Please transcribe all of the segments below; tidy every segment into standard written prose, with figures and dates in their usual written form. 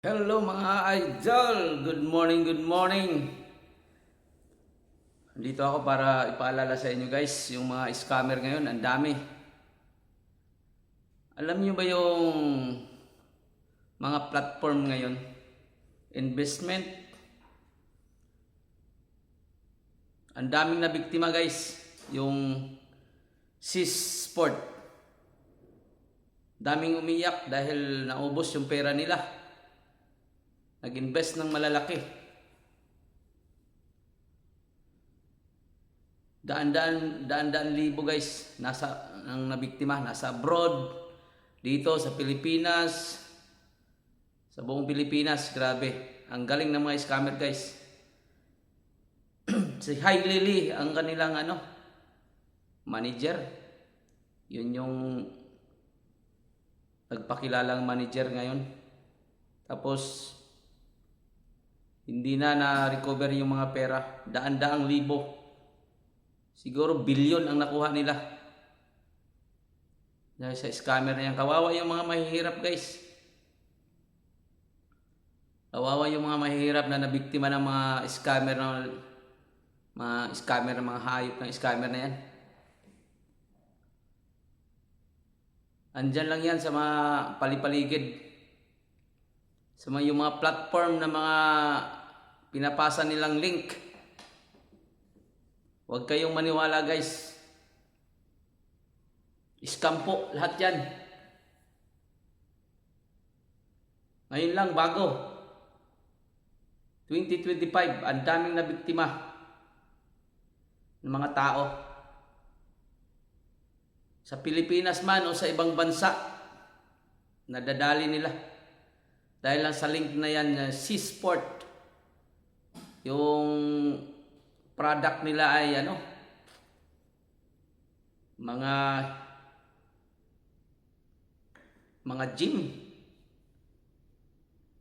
Hello mga idol! Good morning, good morning! Dito ako para ipaalala sa inyo guys, yung mga scammer ngayon, ang dami. Alam niyo ba yung mga platform ngayon? Investment. Ang daming na biktima guys. Yung Sis Sport. Daming umiyak dahil naubos yung pera nila. Nag-invest ng malalaki. Daan-daan libo guys nasa ang nabiktima, nasa abroad, dito sa Pilipinas, sa buong Pilipinas. Grabe, ang galing ng mga scammer guys. Si Hi Lily ang kanilang manager. Yun yung nagpakilalang manager ngayon. Tapos hindi na recover yung mga pera, daan-daang libo. Siguro bilyon ang nakuha nila. Dahil sa scammer na yan. Kawawa yung mga mahihirap guys. Kawawa yung mga mahihirap na nabiktima ng mga scammer ng mga hayop ng scammer na yan. Andyan lang yan sa mga palipaligid. Sa yung mga platform na mga pinapasa nilang link. Huwag kayong maniwala guys. Scam po lahat yan. Ngayon lang bago. 2025, ang daming nabiktima ng mga tao. Sa Pilipinas man o sa ibang bansa, nadadali nila. Dahil lang sa link na yan, C-Sport. Yung product nila ay mga gym.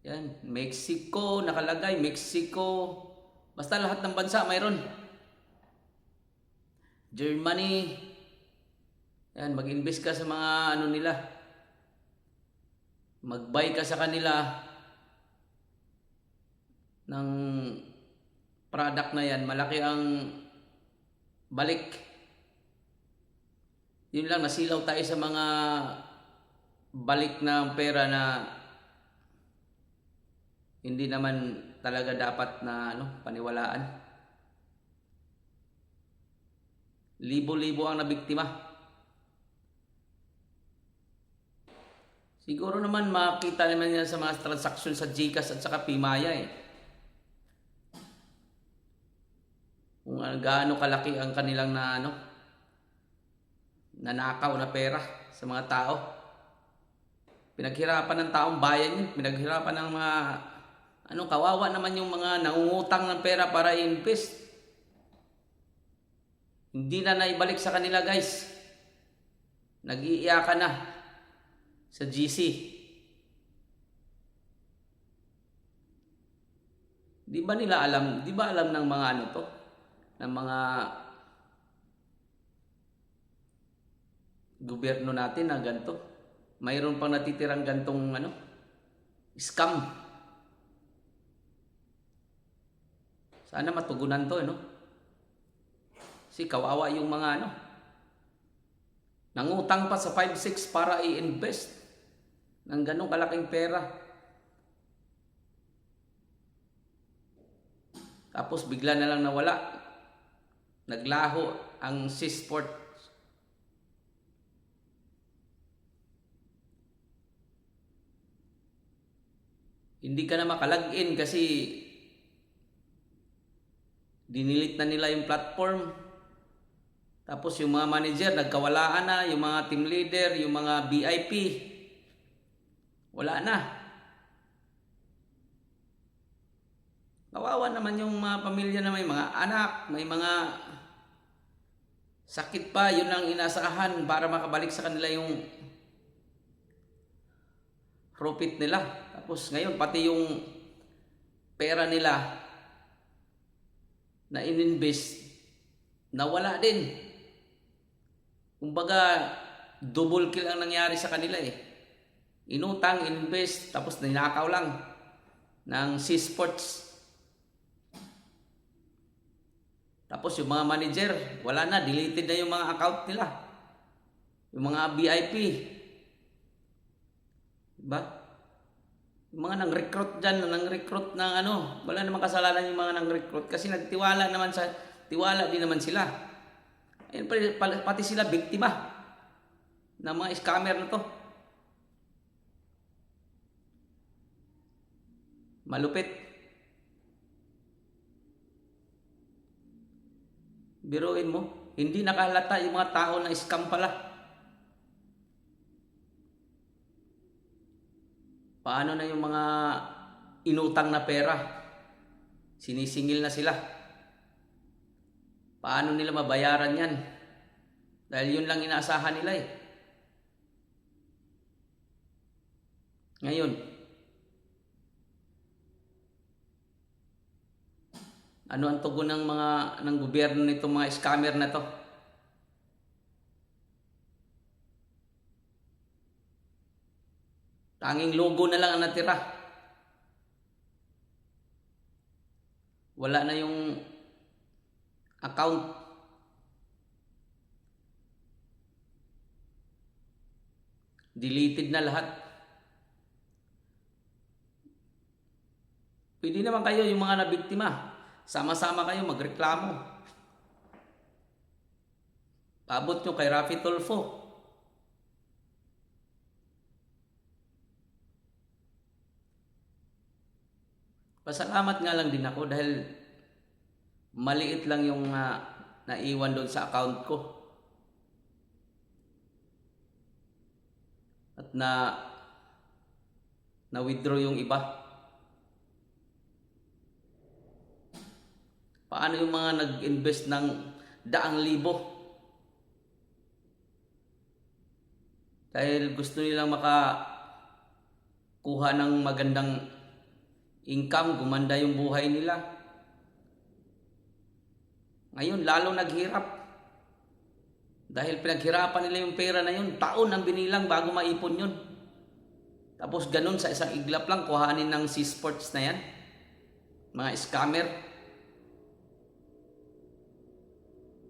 Yan, Mexico nakalagay, Mexico. Basta lahat ng bansa mayroon. Germany. Yan, mag-invest ka sa mga nila. Mag-buy ka sa kanila ng product na yan, malaki ang balik. Yun lang, nasilaw tayo sa mga balik ng pera na hindi naman talaga dapat na paniwalaan. Libo-libo ang nabiktima. Siguro naman makita naman yan sa mga transaksyon sa GCash at saka Pimaya Kung gaano kalaki ang kanilang nanakaw na pera sa mga tao. Pinaghirapan ng taong bayan yun. Pinaghirapan ng mga kawawa naman yung mga nangungutang ng pera para i-invest. Hindi na naibalik sa kanila guys. Nag-iiyakan na sa GC. Di ba alam ng mga ng mga gobyerno natin na ganito. Mayroon pang natitirang gantong scam. Sana matugunan to, Kasi kawawa yung mga nangutang pa sa 5-6 para i-invest ng ganong kalaking pera. Tapos bigla na lang nawala. Naglaho ang C-Sport. Hindi ka na makalagin kasi dinilit na nila yung platform. Tapos yung mga manager nagkawalaan na, yung mga team leader, yung mga VIP, wala na. Kawawa naman yung mga pamilya na may mga anak, may mga sakit pa, yun ang inasahan para makabalik sa kanila yung profit nila. Tapos ngayon pati yung pera nila na ininvest, nawala din. Kumbaga, double kill ang nangyari sa kanila Inutang, invest, tapos ninakaw lang. ng C-Sports. Tapos yung mga manager, wala na, deleted na yung mga account nila. Yung mga VIP. Diba? Yung mga nang-recruit dyan, nang-recruit ng wala namang kasalanan yung mga nang-recruit kasi tiwala din naman sila. Ayun, pati sila biktima ng mga scammer na to. Malupit. Biruin mo, hindi nakahalata yung mga tao na scam pala. Paano na yung mga inutang na pera? Sinisingil na sila. Paano nila mabayaran yan? Dahil yun lang inaasahan nila eh. Ngayon, ano ang tugon ng gobyerno nitong mga scammer na to? Tanging logo na lang ang natira. Wala na yung account. Deleted na lahat. Pwede naman kayo yung mga nabiktima. Sama-sama kayo magreklamo. Paabot nyo kay Raffy Tulfo. Pasalamat nga lang din ako dahil maliit lang yung naiwan doon sa account ko. At na-withdraw yung iba. Paano yung mga nag-invest ng daang libo? Dahil gusto nilang makakuha ng magandang income, gumanda yung buhay nila. Ngayon, lalo naghirap. Dahil pinaghirapan nila yung pera na yun, taon ang binilang bago maipon yun. Tapos ganun sa isang iglap lang, kuhanin ng C-Sports na yan. Mga scammer.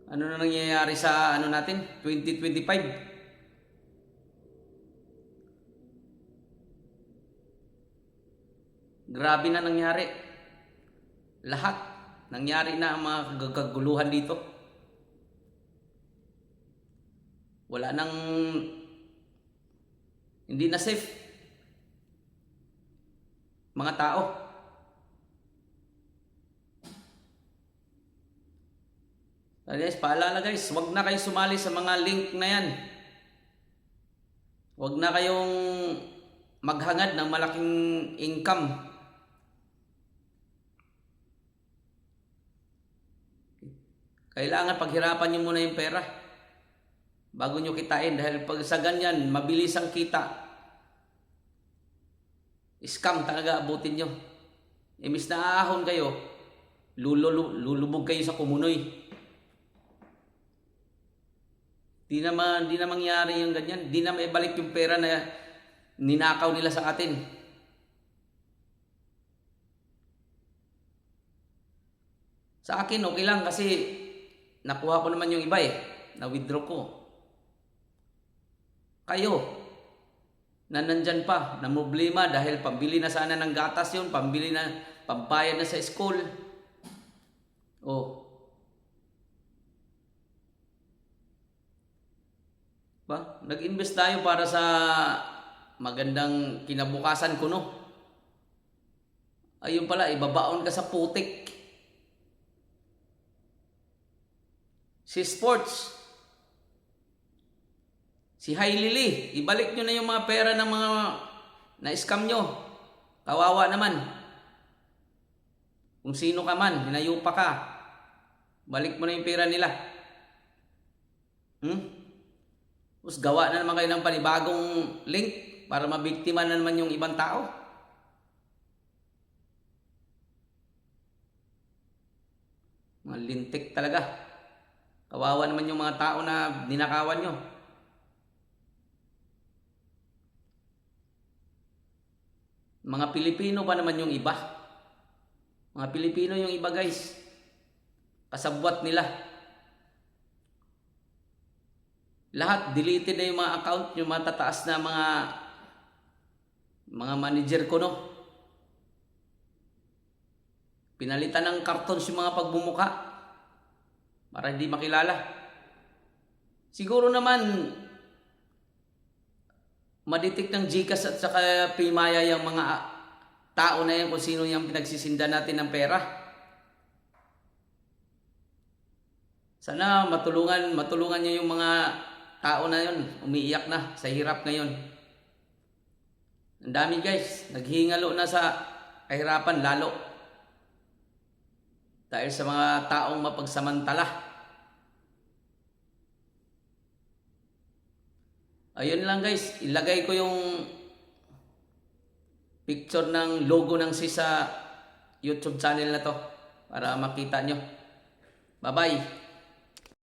Ano na nangyayari sa natin? 2025? Grabe na nangyari. Lahat. Nangyari na ang mga kaguluhan dito. Wala nang... Hindi na safe. Mga tao. Guys, paalala guys, huwag na kayo sumali sa mga link na yan. Huwag na kayong maghangad ng malaking income. Kailangan paghirapan nyo muna yung pera bago nyo kitain dahil pag sa ganyan, mabilis ang kita. Scam talaga abutin nyo. Imbis na aahon kayo, lulubog kayo sa kumunoy. Di na mangyari yung ganyan. Di na maibalik yung pera na ninakaw nila sa atin. Sa akin, okay lang kasi nakuha ko naman yung iba na-withdraw ko. Kayo, na nandyan pa, na problema dahil pambili na sana ng gatas yun, pambayad na sa school. Nag-invest tayo para sa magandang kinabukasan ko, no? Ayun pala, ibabaon ka sa putik. Si Sports, si Hailili, ibalik nyo na yung mga pera ng mga na-scam nyo. Kawawa naman. Kung sino ka man, hinayupa ka, balik mo na yung pera nila. Tapos gawa na naman kayo ng panibagong link para mabiktima na naman yung ibang tao. Mga lintik talaga. Kawawa naman yung mga tao na ninakawan nyo. Mga Pilipino pa naman yung iba. Mga Pilipino yung iba guys. Kasabwat nila. Lahat deleted na yung mga account, yung matataas na mga manager ko, no. Pinalitan ng cartons yung mga pagbumuka para hindi makilala. Siguro naman madetect ng GCash at saka Paymaya yung mga tao na yan kung sino yung pinagsisinda natin ng pera. Sana matulungan niya yung mga tao na yun, umiiyak na sa hirap ngayon. Ang dami guys, naghihingalo na sa kahirapan lalo. Dahil sa mga taong mapagsamantala. Ayun lang guys, ilagay ko yung picture ng logo ng SIS sa YouTube channel na to para makita nyo. Bye-bye!